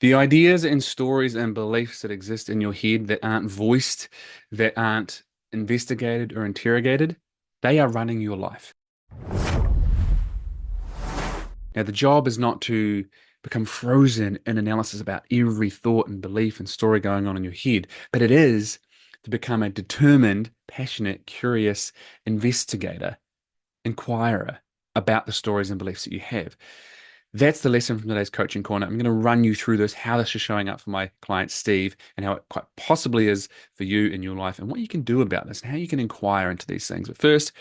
The ideas and stories and beliefs that exist in your head that aren't voiced, that aren't investigated or interrogated, they are running your life. Now, the job is not to become frozen in analysis about every thought and belief and story going on in your head, but it is to become a determined, passionate, curious investigator, inquirer about the stories and beliefs that you have. That's the lesson from today's coaching corner. I'm going to run you through this, how this is showing up for my client Steve, and how it quite possibly is for you in your life, and what you can do about this, and how you can inquire into these things. But first,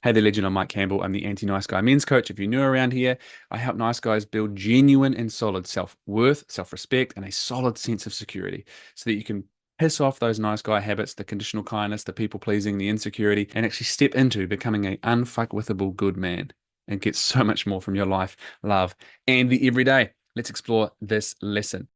hey there, legend. I'm Mike Campbell. I'm the anti-nice guy men's coach. If you're new around here, I help nice guys build genuine and solid self-worth, self-respect, and a solid sense of security so that you can piss off those nice guy habits, the conditional kindness, the people pleasing, the insecurity, and actually step into becoming an unfuckwithable good man and get so much more from your life, love, and the everyday. Let's explore this lesson.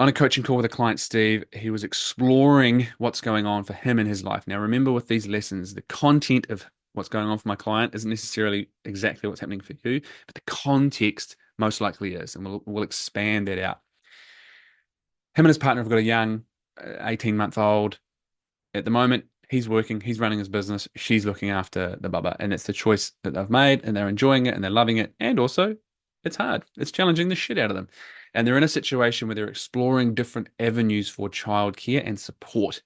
On a coaching call with a client, Steve, he was exploring what's going on for him in his life. Now, remember with these lessons, the content of what's going on for my client isn't necessarily exactly what's happening for you, but the context most likely is, and we'll expand that out. Him and his partner have got a young 18-month-old. At the moment, he's working, he's running his business, she's looking after the bubba. And it's the choice that they've made, and they're enjoying it and they're loving it. And also, it's hard. It's challenging the shit out of them. And they're in a situation where they're exploring different avenues for childcare and support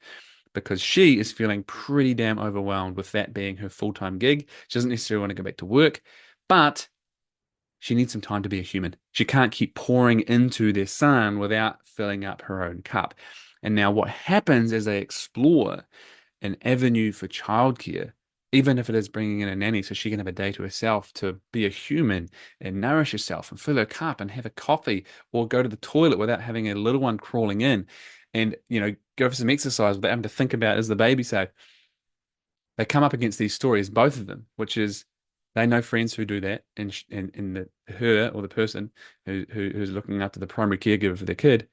because she is feeling pretty damn overwhelmed with that being her full-time gig. She doesn't necessarily want to go back to work, but she needs some time to be a human. She can't keep pouring into their son without filling up her own cup. And now what happens as they explore an avenue for childcare, even if it is bringing in a nanny so she can have a day to herself to be a human and nourish herself and fill her cup and have a coffee or go to the toilet without having a little one crawling in and, go for some exercise without having to think about is the baby safe. They come up against these stories, both of them, which is they know friends who do that, and her or the person who's looking after the primary caregiver for their kid,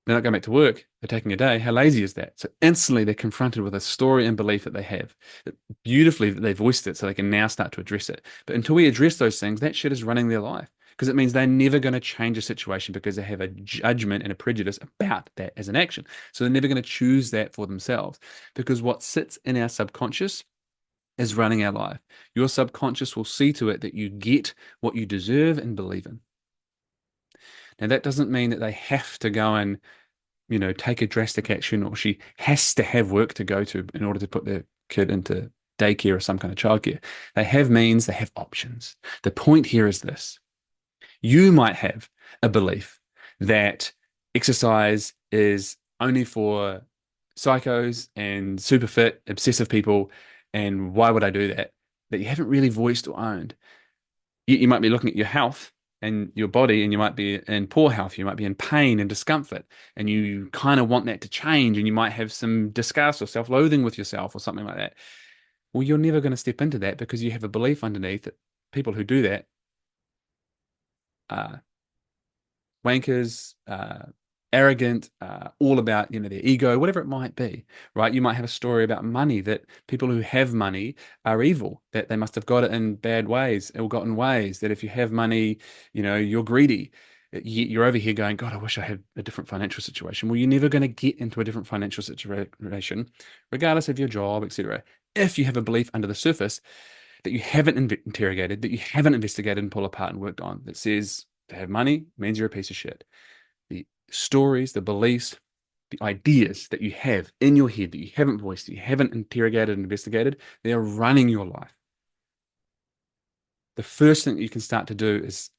they're not going back to work. They're taking a day. How lazy is that? So instantly they're confronted with a story and belief that they have. Beautifully that they voiced it so they can now start to address it. But until we address those things, that shit is running their life because it means they're never going to change a situation because they have a judgment and a prejudice about that as an action. So they're never going to choose that for themselves because what sits in our subconscious is running our life. Your subconscious will see to it that you get what you deserve and believe in. Now, that doesn't mean that they have to go and take a drastic action or she has to have work to go to in order to put their kid into daycare or some kind of childcare. They have means, they have options. The point here is this. You might have a belief that exercise is only for psychos and super fit, obsessive people, and why would I do that? That you haven't really voiced or owned. You might be looking at your health and your body, and you might be in poor health, you might be in pain and discomfort, and you kind of want that to change, and you might have some disgust or self-loathing with yourself or something like that. Well, you're never going to step into that because you have a belief underneath that people who do that are wankers, arrogant, all about their ego, whatever it might be, right? You might have a story about money that people who have money are evil, that they must have got it in bad ways, ill-gotten ways. That if you have money, you're greedy. You're over here going, God, I wish I had a different financial situation. Well, you're never going to get into a different financial situation, regardless of your job, etc. If you have a belief under the surface that you haven't interrogated, that you haven't investigated and pulled apart and worked on, that says to have money means you're a piece of shit. The stories, the beliefs, the ideas that you have in your head that you haven't voiced, that you haven't interrogated and investigated, they are running your life. The first thing that you can start to do is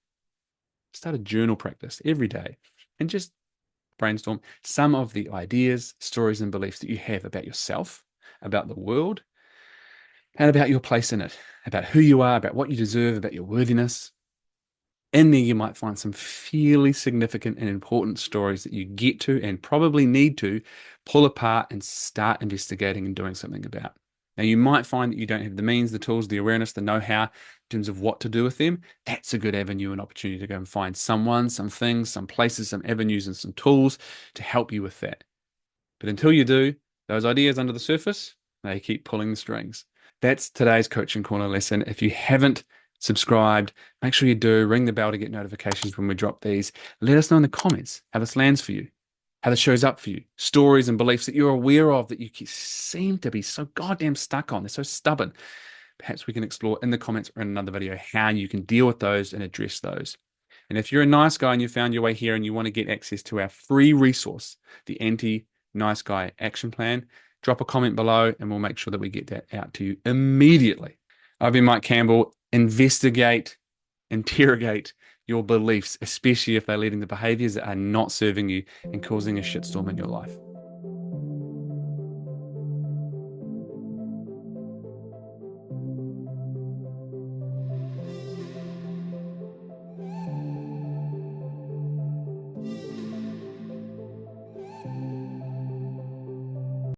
start a journal practice every day and just brainstorm some of the ideas, stories, and beliefs that you have about yourself, about the world, and about your place in it, about who you are, about what you deserve, about your worthiness. In there, you might find some fairly significant and important stories that you get to and probably need to pull apart and start investigating and doing something about. Now, you might find that you don't have the means, the tools, the awareness, the know-how in terms of what to do with them. That's a good avenue and opportunity to go and find someone, some things, some places, some avenues, and some tools to help you with that. But until you do, those ideas under the surface, they keep pulling the strings. That's today's coaching corner lesson. If you haven't subscribed. Make sure you do. Ring the bell to get notifications when we drop these. Let us know in the comments how this lands for you, how this shows up for you, stories and beliefs that you're aware of that you seem to be so goddamn stuck on. They're so stubborn. Perhaps we can explore in the comments or in another video how you can deal with those and address those. And if you're a nice guy and you found your way here and you want to get access to our free resource, the Anti-Nice Guy Action Plan, drop a comment below and we'll make sure that we get that out to you immediately. I've been Mike Campbell. Investigate, interrogate your beliefs, especially if they're leading to behaviors that are not serving you and causing a shitstorm in your life.